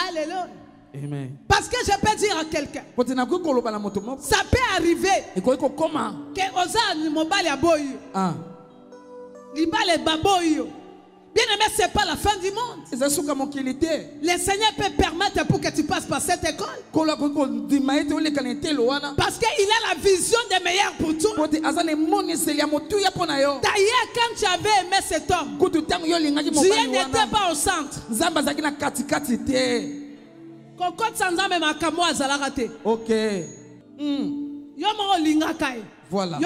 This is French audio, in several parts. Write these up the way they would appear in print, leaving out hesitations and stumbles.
Alléluia. Amen. Parce que je peux dire à quelqu'un, ça peut arriver que Oza mobile ya boy. Ah. Libale baboyo. Bien aimé, ce n'est pas la fin du monde. Le Seigneur peut permettre pour que tu passes par cette école. Parce qu'il a la vision des meilleurs pour toi. D'ailleurs, quand tu avais aimé cet homme, Dieu n'était pas au centre. Ok. Voilà.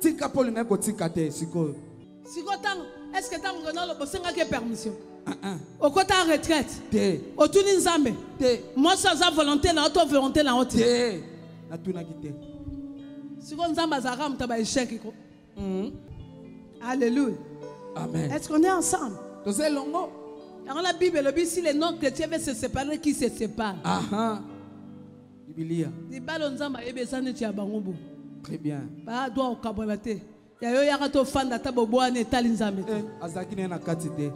Tika polinga ko tika te sikoyo. Sikoyo tango, est-ce que tango ngona lo bosenga ke permission? Okota retraite. Te. Otuni nzambe. Te. Moi ça volonté na auto volonté na oti. Te. Na tuna kite. Sikoyo nzamba zaka mutaba échec ko. Alléluia. Amen. Est-ce qu'on est ensemble? Tozé longo. Dans la Bible, le Bible si les non-chrétiens veulent se séparer, qui se séparent? Aha. Biblia. Di balo nzamba ebesane ti abangobo. Très bien. Ba doit au kabolate. Ya yo ya to fanda tabo boane etali nzambe. Azaki na kati te.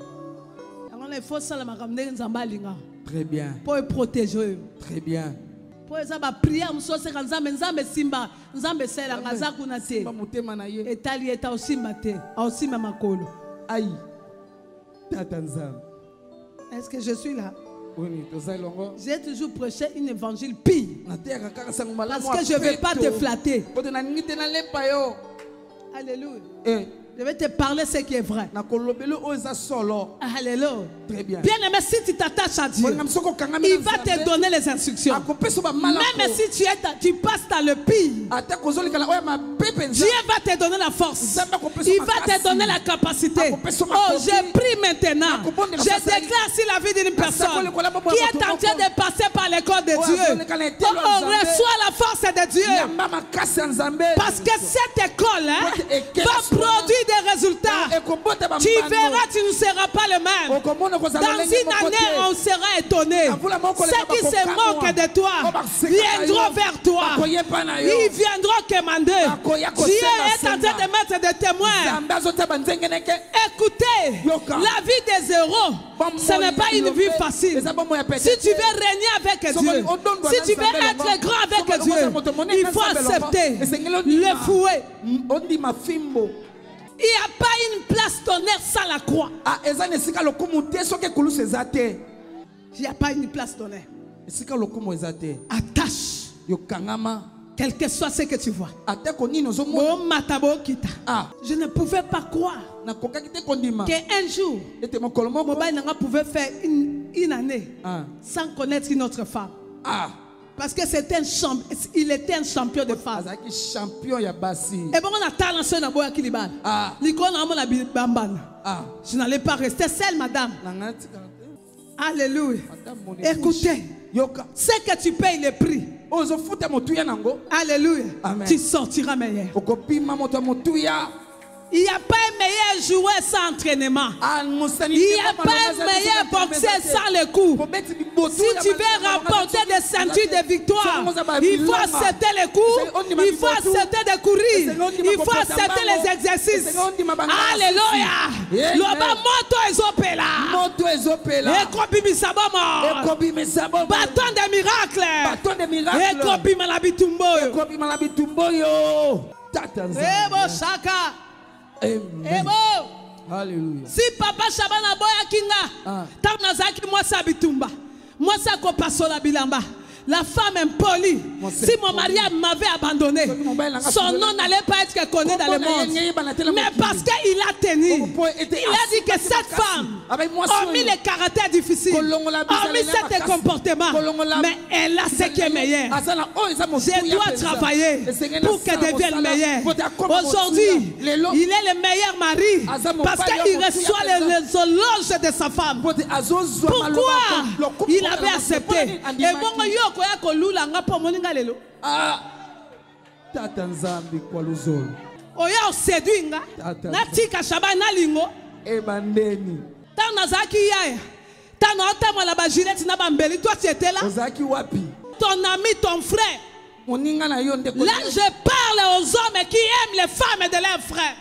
Il faut ça la makamde nzamba linga. Très bien. Pour protéger. Très bien. Pour ça ba prière msose kan nzambe simba nzambe sela ngaza kuna te. Ba mutema na ye. Etali eta osimba te. Osimba makolo. Aïe. Tata nzambe. Est-ce que je suis là? J'ai toujours prêché un évangile pire. Parce que je ne vais pas te flatter. Alléluia. Je vais te parler ce qui est vrai. Alléluia. Très bien. Bien aimé, si tu t'attaches à Dieu, il va te donner les instructions. Même si tu passes dans le pire, Dieu va te donner la force. Il va te donner la capacité. Oh, je prie maintenant. Je déclare si la vie d'une personne qui est en train de passer par l'école de Dieu, oh, reçoit la force de Dieu. Parce que cette école va produire des résultats. Tu verras, tu ne seras pas le même. Dans une année, on sera étonné. Ceux qui se moquent de toi viendront vers toi. Ils viendront commander. Dieu est en train de mettre des témoins. Écoutez, la vie des héros, ce n'est pas une vie facile. Si tu veux régner avec Dieu, si tu veux être grand avec Dieu, il faut accepter le fouet. Il n'y a pas une place d'honneur sans la croix. Il n'y a pas une place d'honneur. Attache. Quel que soit ce que tu vois. Je ne pouvais pas croire qu'un jour, Mobile pouvait faire une année sans connaître une autre femme. Parce que c'était il était un champion de femmes. Et bon, on a talent sur la boya Kiliban. Je n'allais pas rester seule, madame. Alléluia. Écoutez, ce que tu payes le prix. Alléluia. Tu sortiras meilleur. Il n'y a pas un meilleur joueur sans entraînement. Il n'y a pas un meilleur boxeur sans le coup. Si tu veux remporter des ceintures de victoire, il faut accepter les coups, il faut accepter de courir, il faut accepter les exercices. Alléluia. Loba moto ezopela. Bâton de miracle. Ekobima la bitumbo. Ebo shaka. Alléluia. Si papa Shabana boya kinga, tamnazaki moi sabitumba, moi sa ko pasola bilamba. La femme impolie. Si mon mari m'avait abandonné, son nom n'allait pas être connu dans le monde. Mais parce qu'il a tenu, il a dit que cette femme, hormis les caractères difficiles, hormis cet comportement, mais elle a ce qui est meilleur. Je dois travailler pour qu'elle devienne meilleure. Aujourd'hui, il est le meilleur mari parce qu'il reçoit les éloges de sa femme. Pourquoi il avait accepté? Et bon, Tata nzambi kwa luzolo. Oya osedwinga. Natika shabana lingo. Ebandeni. Tana zaki yaya. Tana otama la bajilette na bambeli. Toi tu étais là. Ozaki wapi? Ton ami, ton frère. Là, je parle aux hommes qui aiment les femmes de leurs frères.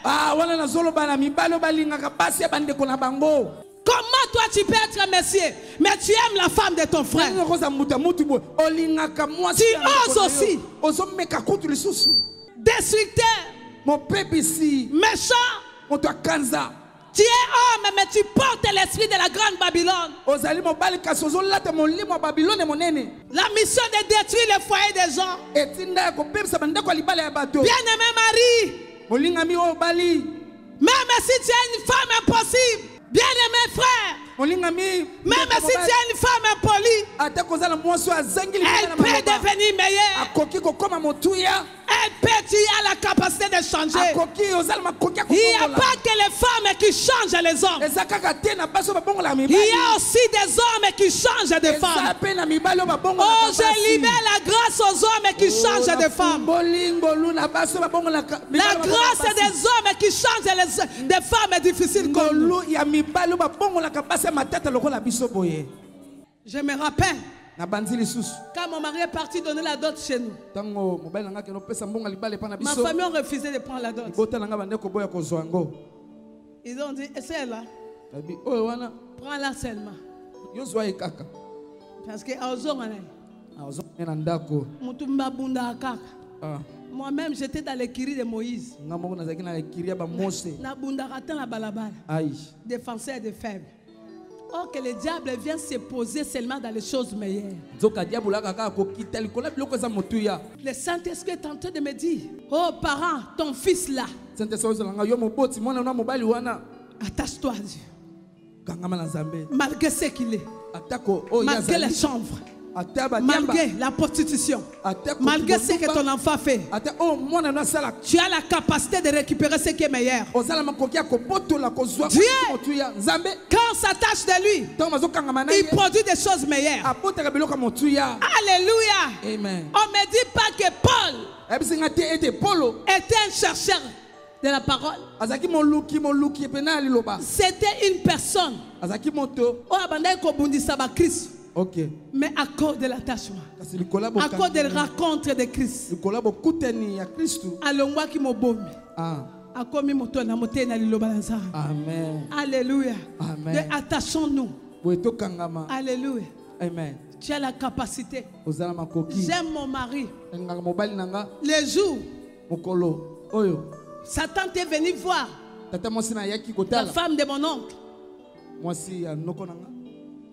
Comment toi tu peux être messier, mais tu aimes la femme de ton frère? Tu oses aussi. Destructeur, méchant. Tu es homme, mais tu portes l'esprit de la grande Babylone. La mission de détruire le foyer des gens. Bien-aimé mari, même si tu es une femme impossible, bien-aimé frère, même si tu es une femme impolie, elle peut devenir meilleure. Elle peut, tu as la capacité de changer. Il n'y a pas que les femmes qui changent les hommes. Il y a aussi des hommes qui changent des femmes. Oh, je libère la grâce aux hommes qui changent des femmes. La grâce des hommes qui changent des femmes est difficile comme nous. Je me rappelle quand mon mari est parti donner la dot chez nous, ma famille a refusé de prendre la dot. Ils ont dit, c'est là. Prends-la seulement. Parce que moi-même j'étais dans l'écurie de Moïse. Défenseur des faibles. Or que le diable vient se poser seulement dans les choses meilleures. Le Saint-Esprit est en train de me dire, oh parents, ton fils là, attache-toi à Dieu. Malgré ce qu'il est, malgré les chambres, malgré la prostitution, malgré ce que ton enfant fait, tu as la capacité de récupérer ce qui est meilleur. Dieu, quand on s'attache de lui, il produit des choses meilleures. Alléluia. Amen. On ne me dit pas que Paul était un chercheur de la parole. C'était une personne. Okay. Mais à cause de l'attachement, à cause de la rencontre de Christ, alongwa ki mobomi. Amen. Alléluia. Amen. Attachons-nous. Alléluia. Amen. Tu as la capacité. J'aime mon mari. Les jours, Satan est venu voir la femme de mon oncle.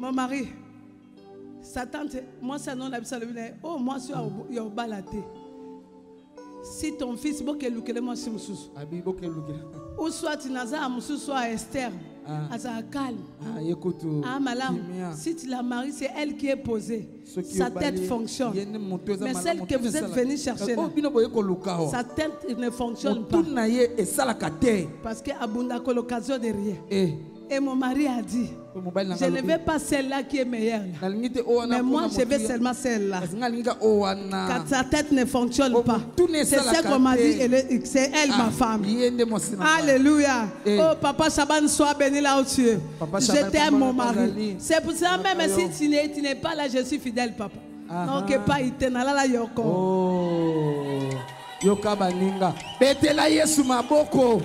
Mon mari. Satan, moi c'est non oh moi je suis au balade. Si ton fils boke lukele moi c'est mususu. Ou soit tu n'as pas mususu soit externe. À calme. Malam. Si tu la maries, c'est elle qui est posée. Sa tête fonctionne. Mais celle que vous êtes venu chercher là, sa tête ne fonctionne pas. Parce qu'elle a l'occasion de rien. Et mon mari a dit, je ne veux pas celle-là qui est meilleure là. Mais moi je veux seulement celle-là. Quand sa tête ne fonctionne pas, c'est ce qu'on m'a dit, c'est elle ma femme. Alléluia. Oh papa Chaban, sois béni là où tu es. Je t'aime mon mari. C'est pour ça même si tu n'es pas là, je suis fidèle papa. Donc pas itenala la yoko. Oh. Yoka baninga. Betela Yesu maboko.